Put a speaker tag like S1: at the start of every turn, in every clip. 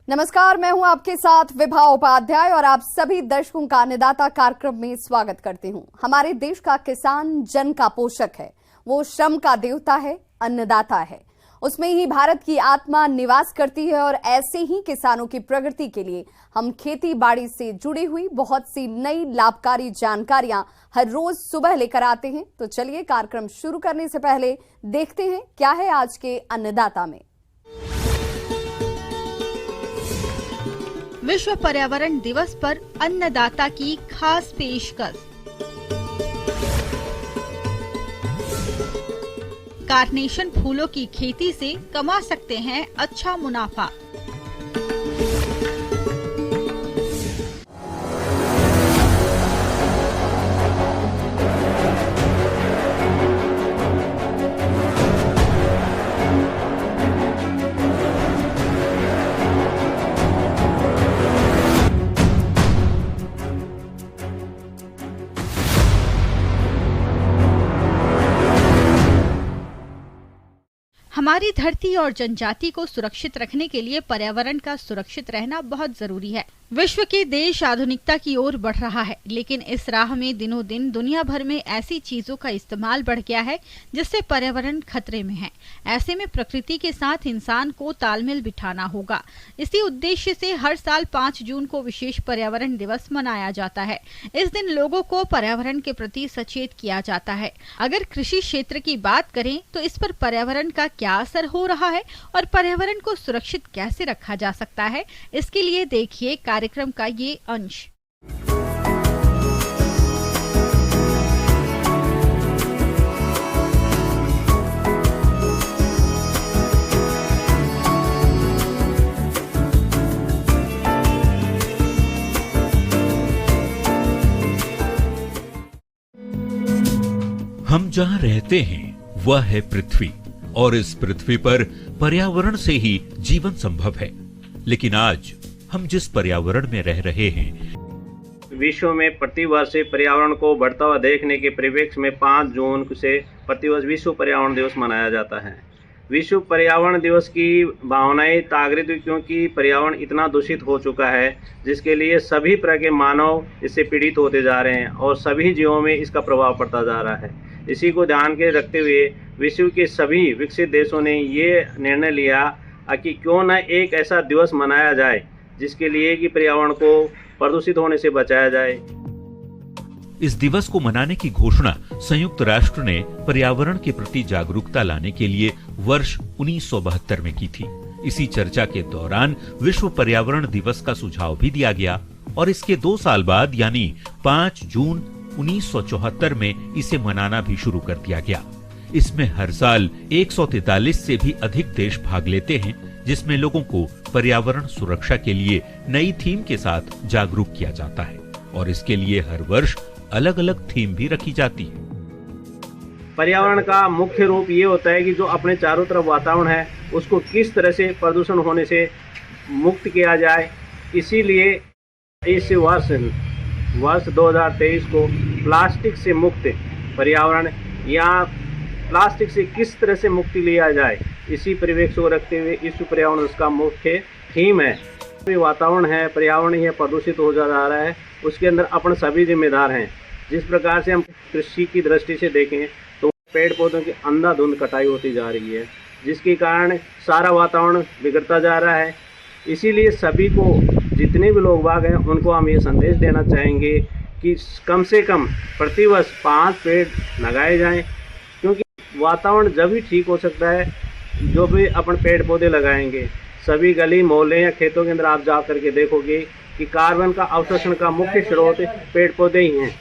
S1: नमस्कार, मैं हूं आपके साथ विभा उपाध्याय और आप सभी दर्शकों का अन्नदाता कार्यक्रम में स्वागत करती हूं। हमारे देश का किसान जन का पोषक है, वो श्रम का देवता है, अन्नदाता है। उसमें ही भारत की आत्मा निवास करती है और ऐसे ही किसानों की प्रगति के लिए हम खेती बाड़ी से जुड़ी हुई बहुत सी नई लाभकारी जानकारियां हर रोज सुबह लेकर आते हैं। तो चलिए कार्यक्रम शुरू करने से पहले देखते हैं क्या है आज के अन्नदाता में।
S2: विश्व पर्यावरण दिवस पर अन्नदाता की खास पेशकश। कार्नेशन फूलों की खेती से कमा सकते हैं अच्छा मुनाफा। हमारी धरती और जनजाति को सुरक्षित रखने के लिए पर्यावरण का सुरक्षित रहना बहुत जरूरी है। विश्व के देश आधुनिकता की ओर बढ़ रहा है, लेकिन इस राह में दिनों दिन दुनिया भर में ऐसी चीजों का इस्तेमाल बढ़ गया है जिससे पर्यावरण खतरे में है। ऐसे में प्रकृति के साथ इंसान को तालमेल बिठाना होगा। इसी उद्देश्य से हर साल 5 जून को विशेष पर्यावरण दिवस मनाया जाता है। इस दिन लोगों को पर्यावरण के प्रति सचेत किया जाता है। अगर कृषि क्षेत्र की बात करें तो इस पर पर्यावरण का क्या असर हो रहा है और पर्यावरण को सुरक्षित कैसे रखा जा सकता है, इसके लिए देखिए कार्यक्रम का ये अंश।
S3: हम जहां रहते हैं वह है पृथ्वी और इस पृथ्वी पर पर्यावरण से ही जीवन संभव है। लेकिन आज हम जिस पर्यावरण में रह रहे हैं,
S4: विश्व में प्रतिवर्ष पर्यावरण को बढ़ता हुआ देखने के परिप्रेक्ष्य में 5 जून से प्रतिवर्ष विश्व पर्यावरण दिवस मनाया जाता है। विश्व पर्यावरण दिवस की भावनाएं जागृत हुई क्योंकि पर्यावरण इतना दूषित हो चुका है जिसके लिए सभी तरह के मानव इससे पीड़ित होते जा रहे हैं और सभी जीवों में इसका प्रभाव पड़ता जा रहा है। इसी को ध्यान के रखते हुए विश्व के सभी विकसित देशों ने ये निर्णय लिया कि क्यों न एक ऐसा दिवस मनाया जाए जिसके लिए कि पर्यावरण को प्रदूषित होने से बचाया जाए।
S3: इस दिवस को मनाने की घोषणा संयुक्त राष्ट्र ने पर्यावरण के प्रति जागरूकता लाने के लिए वर्ष 1972 में की थी। इसी चर्चा के दौरान विश्व पर्यावरण दिवस का सुझाव भी दिया गया और इसके 2 साल बाद यानी 5 जून 1974 में इसे मनाना भी शुरू कर दिया गया। इसमें हर साल 143 से भी अधिक देश भाग लेते हैं, जिसमें लोगों को पर्यावरण सुरक्षा के लिए नई थीम के साथ जागरूक किया जाता है और इसके लिए हर वर्ष अलग अलग थीम भी रखी जाती है।
S4: पर्यावरण का मुख्य रूप ये होता है कि जो अपने चारों तरफ वातावरण है उसको किस तरह से प्रदूषण होने से मुक्त किया जाए। इसीलिए इस वर्ष 2023 को प्लास्टिक से मुक्त पर्यावरण या प्लास्टिक से किस तरह से मुक्ति लिया जाए, इसी परिवेश को रखते हुए विश्व पर्यावरण उसका मुख्य थीम है। वातावरण है, पर्यावरण ही प्रदूषित हो जा रहा है, उसके अंदर अपन सभी जिम्मेदार हैं। जिस प्रकार से हम कृषि की दृष्टि से देखें तो पेड़ पौधों की अंधाधुंध कटाई होती जा रही है, जिसके कारण सारा वातावरण बिगड़ता जा रहा है। इसीलिए सभी को, जितने भी लोग बाग हैं, उनको हम ये संदेश देना चाहेंगे कि कम से कम प्रतिवर्ष 5 पेड़ लगाए जाएं, क्योंकि वातावरण जब भी ठीक हो सकता है जो भी अपन पेड़ पौधे लगाएंगे। सभी गली मोहल्ले या खेतों के अंदर आप जा करके देखोगे कि कार्बन का अवशोषण का मुख्य स्रोत पेड़ पौधे ही हैं।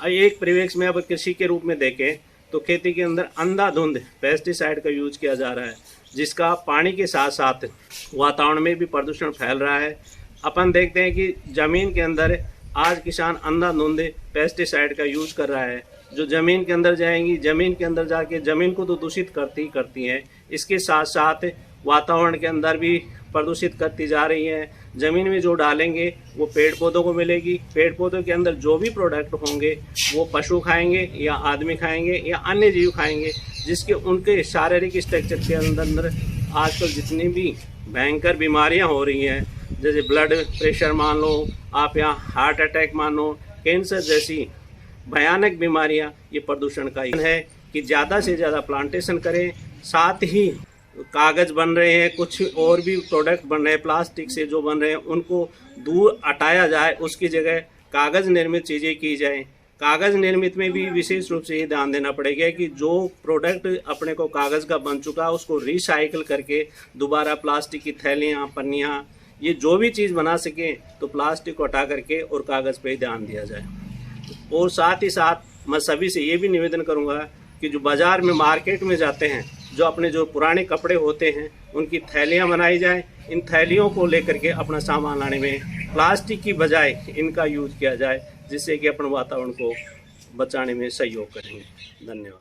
S4: एक परिवेश में अब कृषि के रूप में देखें तो खेती के अंदर अंधाधुंध पेस्टिसाइड का यूज किया जा रहा है, जिसका पानी के साथ साथ वातावरण में भी प्रदूषण फैल रहा है। अपन देखते हैं कि जमीन के अंदर आज किसान अंधाधुंध पेस्टिसाइड का यूज कर रहा है, जो जमीन के अंदर जाएंगी, जमीन के अंदर जाके जमीन को तो दूषित करती हैं, इसके साथ साथ वातावरण के अंदर भी प्रदूषित करती जा रही हैं। जमीन में जो डालेंगे वो पेड़ पौधों को मिलेगी, पेड़ पौधों के अंदर जो भी प्रोडक्ट होंगे वो पशु खाएंगे या आदमी खाएंगे या अन्य जीव खाएंगे, जिसके उनके शारीरिक स्ट्रक्चर के अंदर आजकल जितनी भी भयंकर बीमारियां हो रही हैं, जैसे ब्लड प्रेशर मान लो आप, या हार्ट अटैक मान लो, कैंसर जैसी भयानक बीमारियां, ये प्रदूषण का ही है कि ज़्यादा से ज़्यादा प्लांटेशन करें। साथ ही कागज़ बन रहे हैं, कुछ और भी प्रोडक्ट बन रहे हैं प्लास्टिक से जो बन रहे हैं, उनको दूर हटाया जाए, उसकी जगह कागज़ निर्मित चीज़ें की जाएं। कागज़ निर्मित में भी विशेष रूप से ये ध्यान देना पड़ेगा कि जो प्रोडक्ट अपने को कागज़ का बन चुका है उसको रिसाइकिल करके दोबारा प्लास्टिक की थैलियाँ, पन्नियाँ, ये जो भी चीज़ बना सके तो प्लास्टिक को हटा करके और कागज़ पे ध्यान दिया जाए। और साथ ही साथ मैं सभी से ये भी निवेदन करूँगा कि जो बाज़ार में मार्केट में जाते हैं, जो अपने जो पुराने कपड़े होते हैं उनकी थैलियाँ बनाई जाए। इन थैलियों को लेकर के अपना सामान लाने में प्लास्टिक की बजाय इनका यूज़ किया जाए, जिससे कि अपने वातावरण को बचाने में सहयोग करेंगे। धन्यवाद।